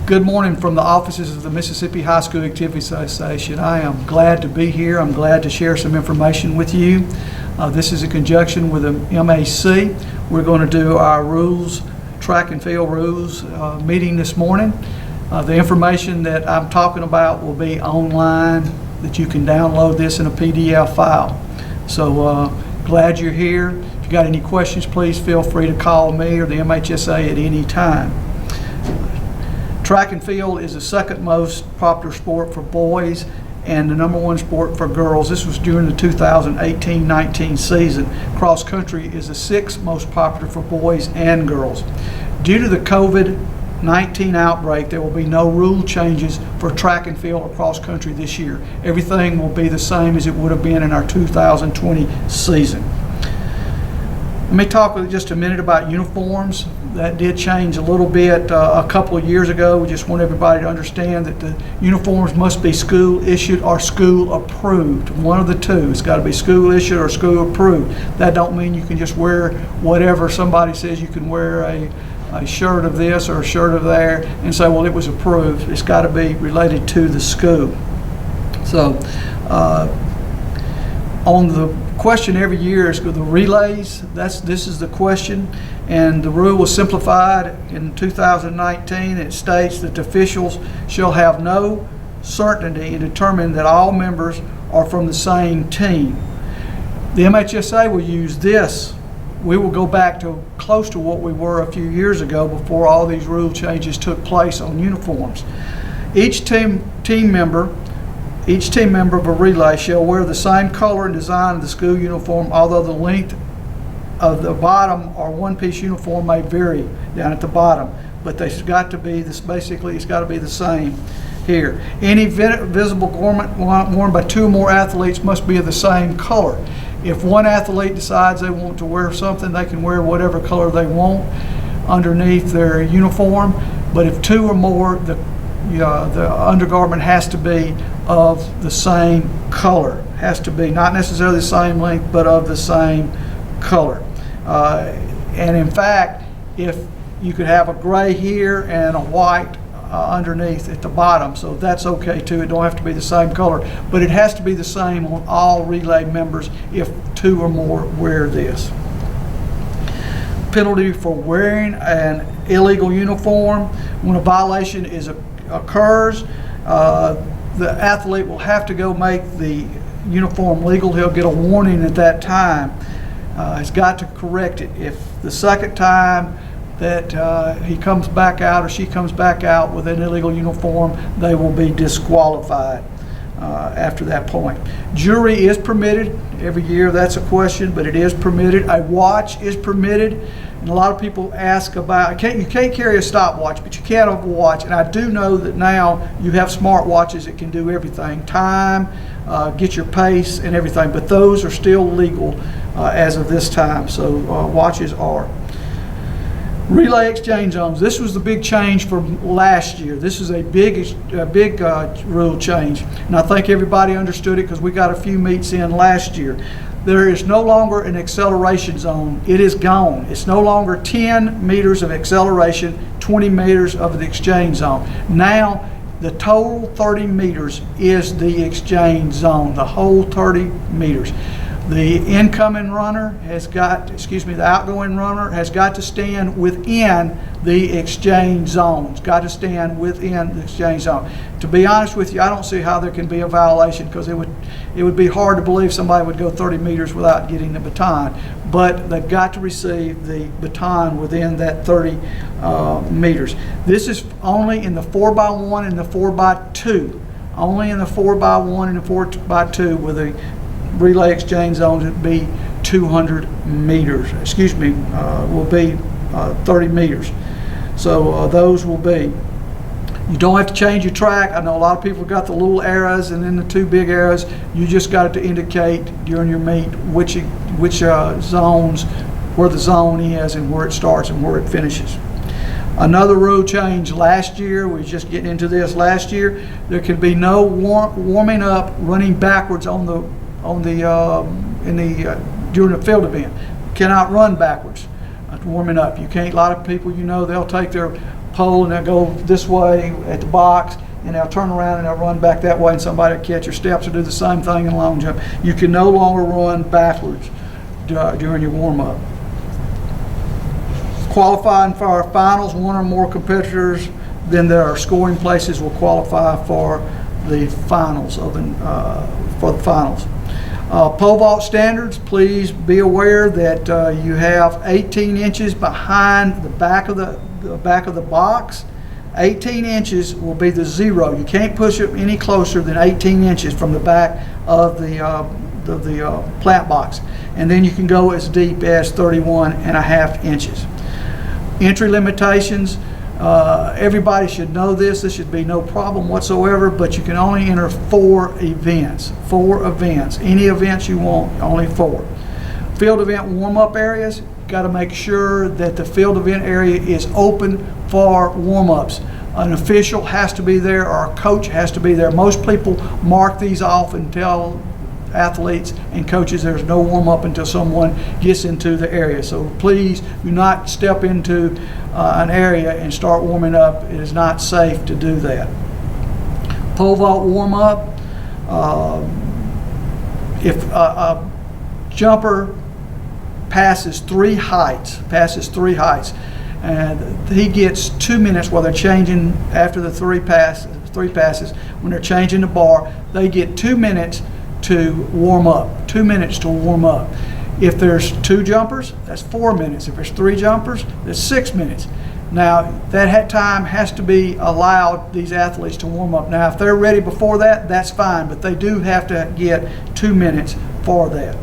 Good morning from the offices of the Mississippi High School Activity Association. I am glad to be here. I'm glad to share some information with you. This is in conjunction with the MHSAA. We're going to do our rules, track and field rules meeting this morning. The information that I'm talking about will be online, that you can download this in a PDF file. So glad you're here. If you got any questions, please feel free to call me or the MHSAA at any time. Track and field is the second most popular sport for boys and the #1 sport for girls. This was during the 2018-19 season. Cross country is the sixth most popular for boys and girls. Due to the COVID-19 outbreak, there will be no rule changes for track and field or cross country this year. Everything will be the same as it would have been in our 2020 season. Let me talk just a minute about uniforms. That did change a little bit a couple of years ago. We just want everybody to understand that the uniforms must be school issued or school approved. One of the two. It's got to be school issued or school approved. That don't mean you can just wear whatever somebody says you can wear a shirt of this or a shirt of there and say, well, it was approved. It's got to be related to the school. So on the question every year is the relays. This is the question, and the rule was simplified in 2019. It states that the officials shall have no certainty in determining that all members are from the same team. The MHSAA will use this. We will go back to close to what we were a few years ago before all these rule changes took place on uniforms. Each team member of a relay shall wear the same color and design of the school uniform, although the length of the bottom or one-piece uniform may vary down at the bottom. But they've got to be this. Basically, it's got to be the same here. Any visible garment worn by two or more athletes must be of the same color. If one athlete decides they want to wear something, they can wear whatever color they want underneath their uniform. But if two or more, the undergarment has to be of the same color. Has to be not necessarily the same length, but of the same color. And in fact, if you could have a gray here and a white underneath at the bottom, so that's okay too. It don't have to be the same color, but it has to be the same on all relay members if two or more wear this. Penalty for wearing an illegal uniform. When a violation occurs, the athlete will have to go make the uniform legal. He'll get a warning at that time. He's got to correct it. If the second time that he comes back out or she comes back out with an illegal uniform, they will be disqualified after that point. Jewelry is permitted every year. That's a question, but it is permitted. A watch is permitted. And a lot of people ask about, you can't carry a stopwatch, but you can have a watch. And I do know that now you have smart watches that can do everything, time, get your pace and everything, but those are still legal as of this time, so watches are. Relay exchange zones. This was the big change from last year. This is a big rule change, and I think everybody understood it because we got a few meets in last year. There is no longer an acceleration zone. It is gone. It's no longer 10 meters of acceleration, 20 meters of the exchange zone. Now, the total 30 meters is the exchange zone, the whole 30 meters. The incoming runner the outgoing runner has got to stand within the exchange zone. It's got to stand within the exchange zone. To be honest with you, I don't see how there can be a violation because it would be hard to believe somebody would go 30 meters without getting the baton. But they've got to receive the baton within that 30 meters. This is only in the 4x1 and the 4x2. Only in the 4x1 and the 4x2 with the relay exchange zones would be 200 meters. Will be 30 meters. So those will be. You don't have to change your track. I know a lot of people got the little arrows and then the two big arrows. You just got to indicate during your meet which zones, where the zone is and where it starts and where it finishes. Another rule change last year, we were just getting into this last year, there can be no warming up, running backwards during a field event. You cannot run backwards warming up. You can't. A lot of people, they'll take their pole, and they'll go this way at the box, and they'll turn around and they'll run back that way, and somebody will catch your steps or do the same thing in long jump. You can no longer run backwards during your warm-up. Qualifying for our finals, one or more competitors than there are scoring places will qualify for the finals. Pole vault standards, please be aware that you have 18 inches behind the back of the box. 18 inches will be the zero. You can't push it any closer than 18 inches from the back of the plant box. And then you can go as deep as 31.5 inches. Entry limitations, everybody should know this. This should be no problem whatsoever, but you can only enter 4 events. 4 events. Any events you want, only 4. Field event warm-up areas, got to make sure that the field event area is open for warm-ups. An official has to be there, or a coach has to be there. Most people mark these off and tell athletes and coaches there's no warm-up until someone gets into the area. So please do not step into an area and start warming up. It is not safe to do that. Pole vault warm-up. If a jumper passes three heights, and he gets 2 minutes while they're changing after the three passes. When they're changing the bar, they get 2 minutes to warm up. 2 minutes to warm up. If there's 2 jumpers, that's 4 minutes. If there's 3 jumpers, that's 6 minutes. Now, that time has to be allowed these athletes to warm up. Now, if they're ready before that, that's fine, but they do have to get 2 minutes for that.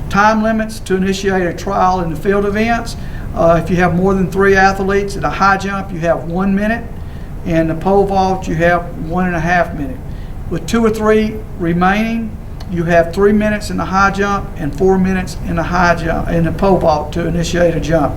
Time limits to initiate a trial in the field events. If you have more than 3 athletes in a high jump, you have 1 minute. In the pole vault, you have 1.5 minutes. With 2 or 3 remaining, you have 3 minutes in the high jump and 4 minutes in the high jump in the pole vault to initiate a jump.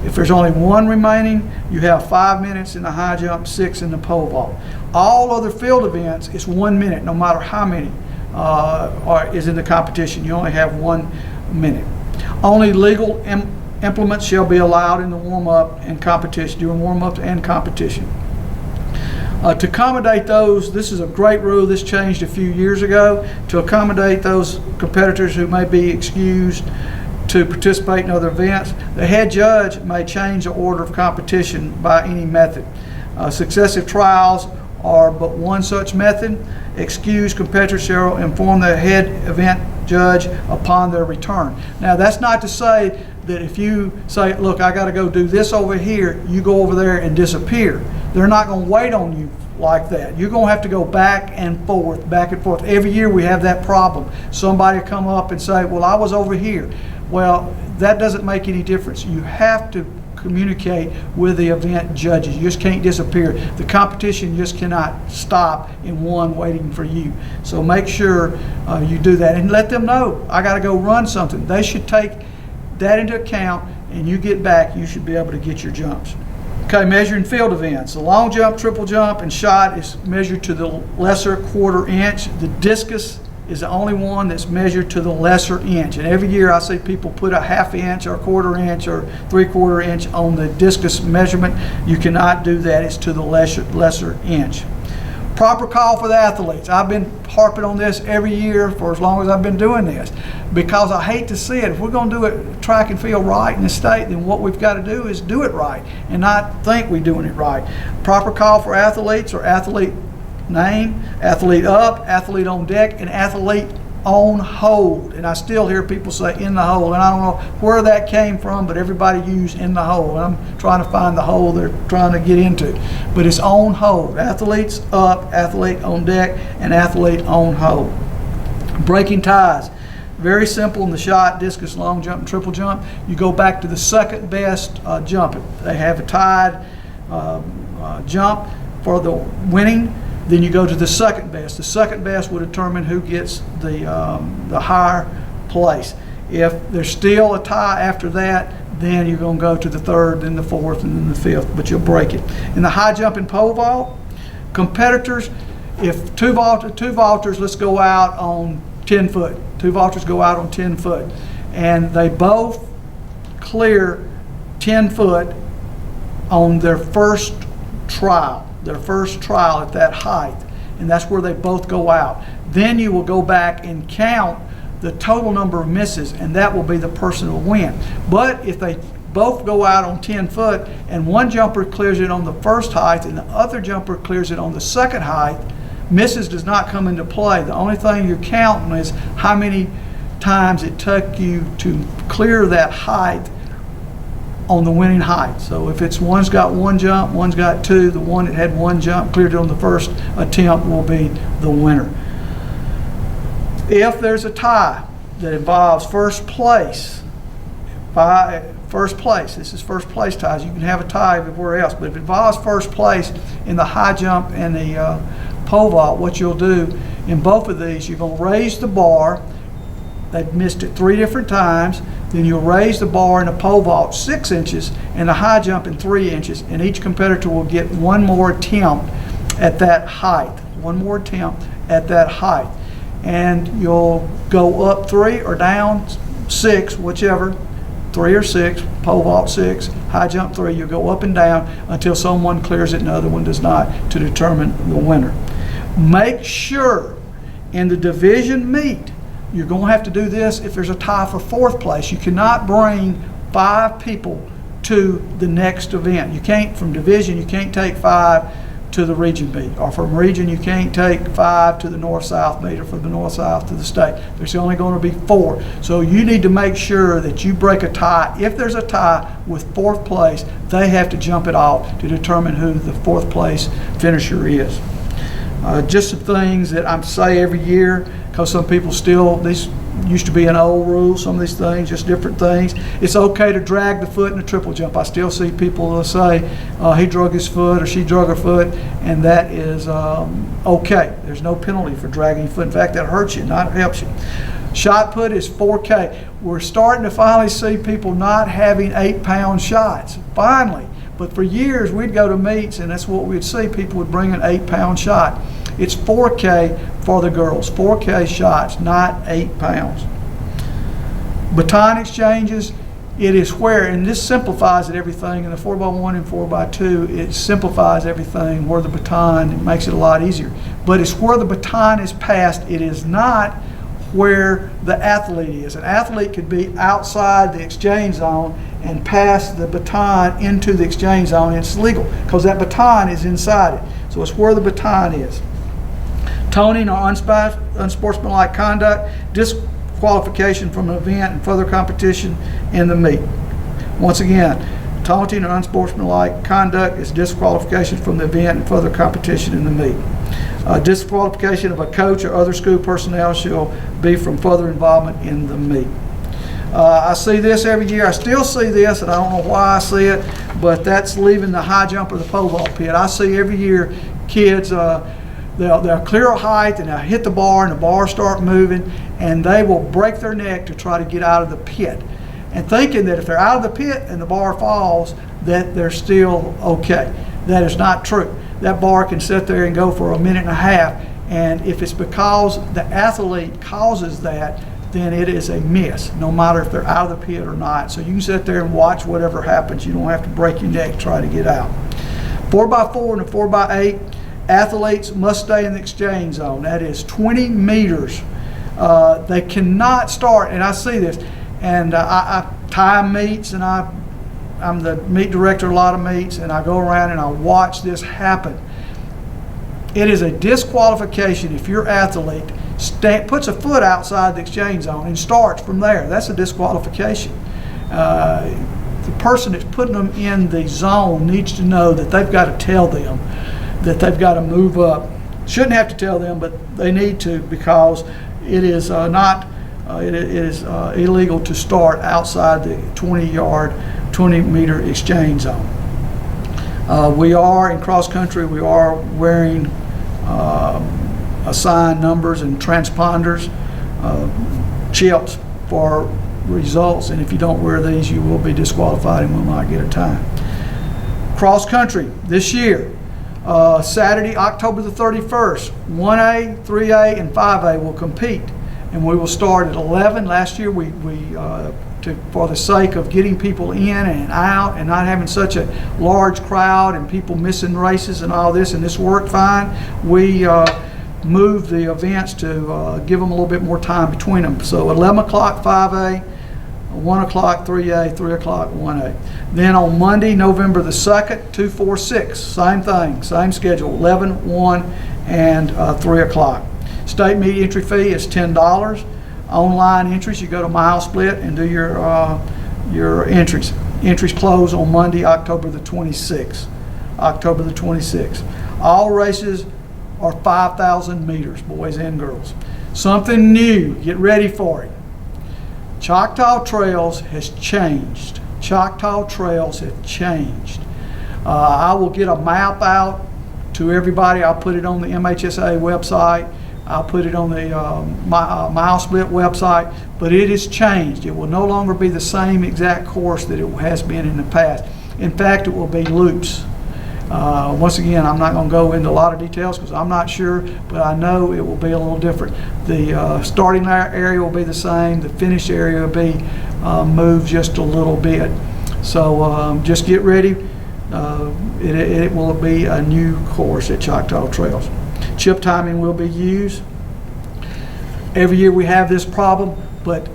If there's only 1 remaining, you have 5 minutes in the high jump, 6 in the pole vault. All other field events is 1 minute, no matter how many is in the competition. You only have 1 minute. Only legal implements shall be allowed in the warm-up and competition, during warm-ups and competition. To accommodate those, this is a great rule. This changed a few years ago. To accommodate those competitors who may be excused to participate in other events, the head judge may change the order of competition by any method. Successive trials are but one such method. Excused competitors shall inform the head event judge upon their return. Now, that's not to say that if you say, look, I got to go do this over here, you go over there and disappear. They're not going to wait on you like that. You're going to have to go back and forth, back and forth. Every year we have that problem. Somebody will come up and say, well, I was over here. Well, that doesn't make any difference. You have to communicate with the event judges. You just can't disappear. The competition just cannot stop in one waiting for you. So make sure you do that and let them know, I got to go run something. They should take that into account, and you get back, you should be able to get your jumps. Okay, measuring field events. The long jump, triple jump, and shot is measured to the lesser quarter inch. The discus is the only one that's measured to the lesser inch. And every year I see people put a half inch or a quarter inch or 3/4 inch on the discus measurement. You cannot do that. It's to the lesser inch. Proper call for the athletes. I've been harping on this every year for as long as I've been doing this, because I hate to see it. If we're going to do it track and field right in the state, then what we've got to do is do it right and not think we're doing it right. Proper call for athletes or athlete name, athlete up, athlete on deck, and athlete on hold. And I still hear people say in the hole, and I don't know where that came from, but everybody used in the hole. And I'm trying to find the hole they're trying to get into. But it's on hold. Athletes up, athlete on deck, and athlete on hold. Breaking ties. Very simple in the shot, discus, long jump, and triple jump. You go back to the second best jump. They have a tied jump for the winning. Then you go to the second best. The second best will determine who gets the higher place. If there's still a tie after that, then you're going to go to the third, then the fourth, and then the fifth, but you'll break it. In the high jump and pole vault, competitors, if two vaulters, let's go out on 10 foot. 2 vaulters go out on 10 foot, and they both clear 10 foot on their first trial at that height, and that's where they both go out. Then you will go back and count the total number of misses, and that will be the person who will win. But if they both go out on 10 foot and one jumper clears it on the first height and the other jumper clears it on the second height, misses does not come into play. The only thing you're counting is how many times it took you to clear that height on the winning height. So if it's one's got one jump, one's got two, the one that had one jump cleared it on the first attempt will be the winner. If there's a tie that involves first place, this is first place ties. You can have a tie everywhere else, but if it involves first place in the high jump and the pole vault, what you'll do in both of these, you're going to raise the bar. They've missed it 3 different times. Then you'll raise the bar in the pole vault 6 inches and the high jump in 3 inches, and each competitor will get one more attempt at that height. And you'll go up 3 or down 6, whichever, 3 or 6, pole vault 6, high jump 3. You'll go up and down until someone clears it and the other one does not, to determine the winner. Make sure in the division meet, you're going to have to do this if there's a tie for 4th place. You cannot bring 5 people to the next event. You can't, from division, you can't take 5 to the region meet, or from region you can't take 5 to the north-south meet, or from the north-south to the state. There's only going to be 4. So you need to make sure that you break a tie. If there's a tie with 4th place, they have to jump it off to determine who the 4th place finisher is. Just some things that I say every year, because some people still, these used to be an old rule, some of these things, just different things. It's okay to drag the foot in a triple jump. I still see people say he drug his foot or she drug her foot, and that is okay. There's no penalty for dragging your foot. In fact, that hurts you, not helps you. Shot put is 4K. We're starting to finally see people not having 8-pound shots, finally. But for years, we'd go to meets, and that's what we'd see. People would bring an 8-pound shot. It's 4K for the girls, 4K shots, not 8 pounds. Baton exchanges, it is where, and this simplifies it everything, in the 4x1 and 4x2, it simplifies everything where the baton, it makes it a lot easier. But it's where the baton is passed, it is not where the athlete is. An athlete could be outside the exchange zone and pass the baton into the exchange zone. It's legal because that baton is inside it. So it's where the baton is. Toning or unsportsmanlike conduct, disqualification from an event and further competition in the meet. Once again, taunting or unsportsmanlike conduct is disqualification from the event and further competition in the meet. Disqualification of a coach or other school personnel shall be from further involvement in the meet. I see this every year. I still see this, and I don't know why I see it, but that's leaving the high jump or the pole vault pit. I see every year kids, they'll clear a height and they'll hit the bar and the bar start moving, and they will break their neck to try to get out of the pit, and thinking that if they're out of the pit and the bar falls, that they're still okay. That is not true. That bar can sit there and go for a minute and a half, and if it's because the athlete causes that, then it is a miss, no matter if they're out of the pit or not. So you can sit there and watch whatever happens. You don't have to break your neck to try to get out. 4x4 and a 4x8, athletes must stay in the exchange zone. That is 20 meters. They cannot start, and I see this, and I time meets, and I'm the meet director of a lot of meets, and I go around and I watch this happen. It is a disqualification if your athlete puts a foot outside the exchange zone and starts from there. That's a disqualification. The person that's putting them in the zone needs to know that they've got to tell them that they've got to move up. Shouldn't have to tell them, but they need to, because it is illegal to start outside the 20-meter exchange zone. We are in cross country. We are wearing assigned numbers and transponders, chips for results, and if you don't wear these, you will be disqualified and will not get a time. Cross country this year, Saturday, October the 31st, 1A, 3A, and 5A will compete, and we will start at 11. Last year we for the sake of getting people in and out and not having such a large crowd and people missing races and all this, and this worked fine, we moved the events to give them a little bit more time between them. So 11 o'clock 5A, 1 o'clock 3A, 3 o'clock 1A. Then on Monday, November the 2nd, 2, 4, 6, same thing, same schedule, 11, 1, and 3 o'clock. State meet entry fee is $10. Online entries, you go to MileSplit and do your entries. Entries close on Monday, October the 26th. October the 26th. All races are 5,000 meters, boys and girls. Something new, get ready for it. Choctaw Trails has changed. Choctaw Trails have changed. I will get a map out to everybody. I'll put it on the MHSAA website. I'll put it on the MileSplit website, but it has changed. It will no longer be the same exact course that it has been in the past. In fact, it will be loops. Once again, I'm not going to go into a lot of details because I'm not sure, but I know it will be a little different. The starting area will be the same. The finish area will be moved just a little bit. So just get ready. It will be a new course at Choctaw Trails. Chip timing will be used. Every year we have this problem, but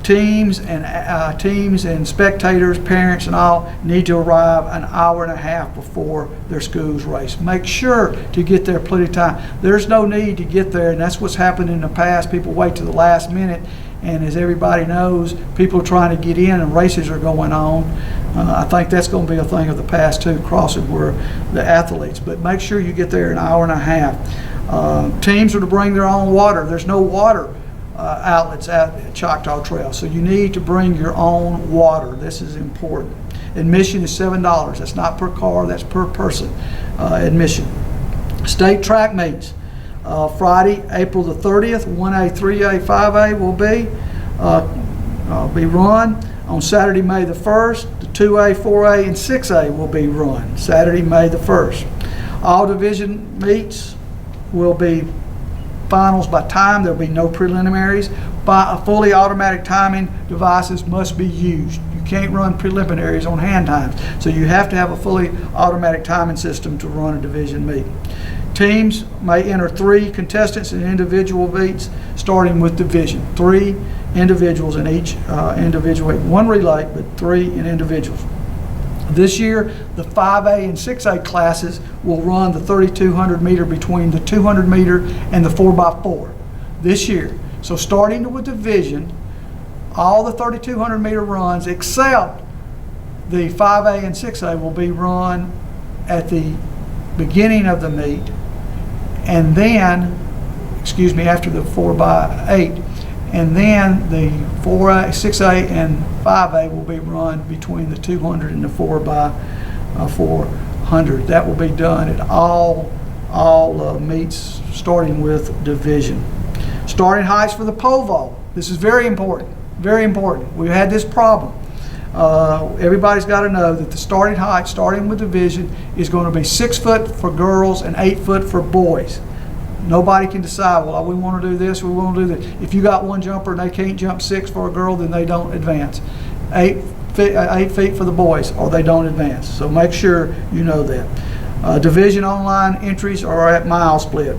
teams and spectators, parents and all need to arrive an hour and a half before their school's race. Make sure to get there plenty of time. There's no need to get there, and that's what's happened in the past. People wait to the last minute, and as everybody knows, people are trying to get in and races are going on. I think that's going to be a thing of the past too, crossing where the athletes. But make sure you get there an hour and a half. Teams are to bring their own water. There's no water outlets at Choctaw Trail, so you need to bring your own water. This is important. Admission is $7. That's not per car, that's per person admission. State track meets. Friday, April the 30th, 1A, 3A, 5A will be run. On Saturday, May the 1st, the 2A, 4A, and 6A will be run. Saturday, May the 1st. All division meets will be finals by time. There will be no preliminaries. Fully automatic timing devices must be used. You can't run preliminaries on hand times. So you have to have a fully automatic timing system to run a division meet. Teams may enter 3 contestants in individual meets, starting with division. 3 individuals in each individual meet. 1 relay, but 3 in individuals. This year, the 5A and 6A classes will run the 3,200 meter between the 200 meter and the 4x4 this year. So starting with division, all the 3,200 meter runs except the 5A and 6A will be run at the beginning of the meet, and then, after the 4x8, and then the 4A, 6A, and 5A will be run between the 200 and the 4x400. That will be done at all meets starting with division. Starting heights for the pole vault. This is very important, very important. We've had this problem. Everybody's got to know that the starting height, starting with division, is going to be 6 foot for girls and 8 foot for boys. Nobody can decide, well, we want to do this, we want to do that. If you got one jumper and they can't jump 6 for a girl, then they don't advance. 8 feet for the boys, or they don't advance. So make sure you know that. Division online entries are at MileSplit.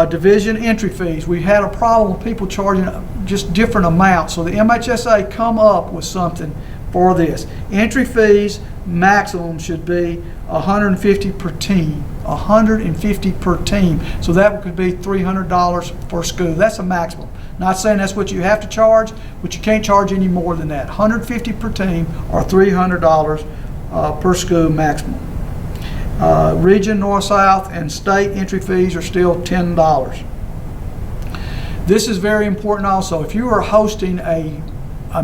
Division entry fees. We had a problem with people charging just different amounts. So the MHSAA come up with something for this. Entry fees maximum should be $150 per team. $150 per team. So that could be $300 per school. That's a maximum. Not saying that's what you have to charge, but you can't charge any more than that. $150 per team or $300 per school maximum. Region, North, South, and state entry fees are still $10. This is very important also. If you are hosting a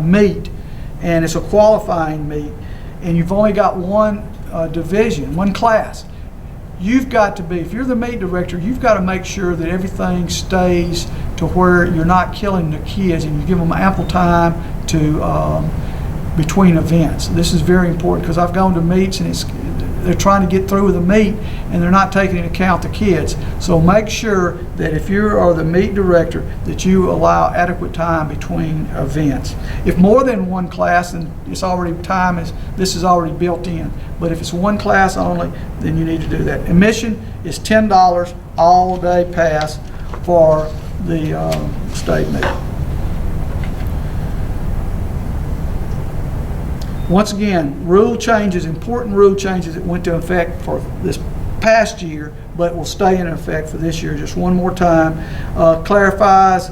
meet and it's a qualifying meet and you've only got one division, one class, you've got to be, if you're the meet director, you've got to make sure that everything stays to where you're not killing the kids and you give them ample time to between events. This is very important because I've gone to meets and it's they're trying to get through with the meet, and they're not taking into account the kids. So make sure that if you are the meet director, that you allow adequate time between events. If more than one class, then it's already this is already built in. But if it's one class only, then you need to do that. Admission is $10 all day pass for the state meet. Once again, rule changes, important rule changes that went into effect for this past year, but will stay in effect for this year. Just one more time. Clarifies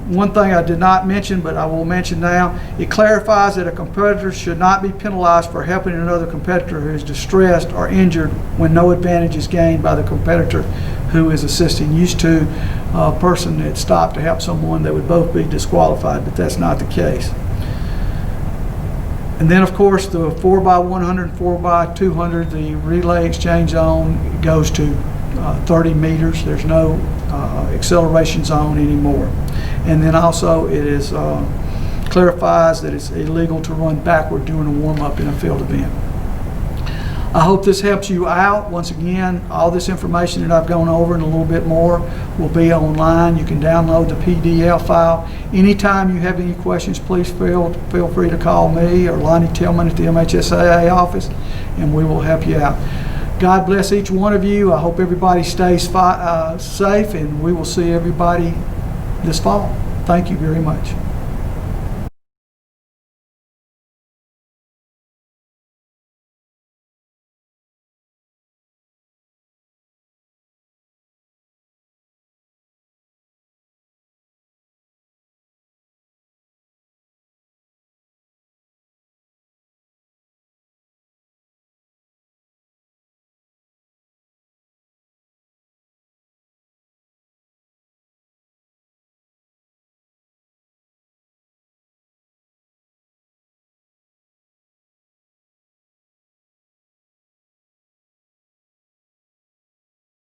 one thing I did not mention, but I will mention now. It clarifies that a competitor should not be penalized for helping another competitor who is distressed or injured when no advantage is gained by the competitor who is assisting. Used to a person that stopped to help someone, they would both be disqualified, but that's not the case. And then, of course, the 4x100 and 4x200, the relay exchange zone goes to 30 meters. There's no acceleration zone anymore. And then also it is clarifies that it's illegal to run backward during a warm-up in a field event. I hope this helps you out. Once again, all this information that I've gone over and a little bit more will be online. You can download the PDF file. Anytime you have any questions, please feel free to call me or Lonnie Tillman at the MHSAA office, and we will help you out. God bless each one of you. I hope everybody stays safe, and we will see everybody this fall. Thank you very much.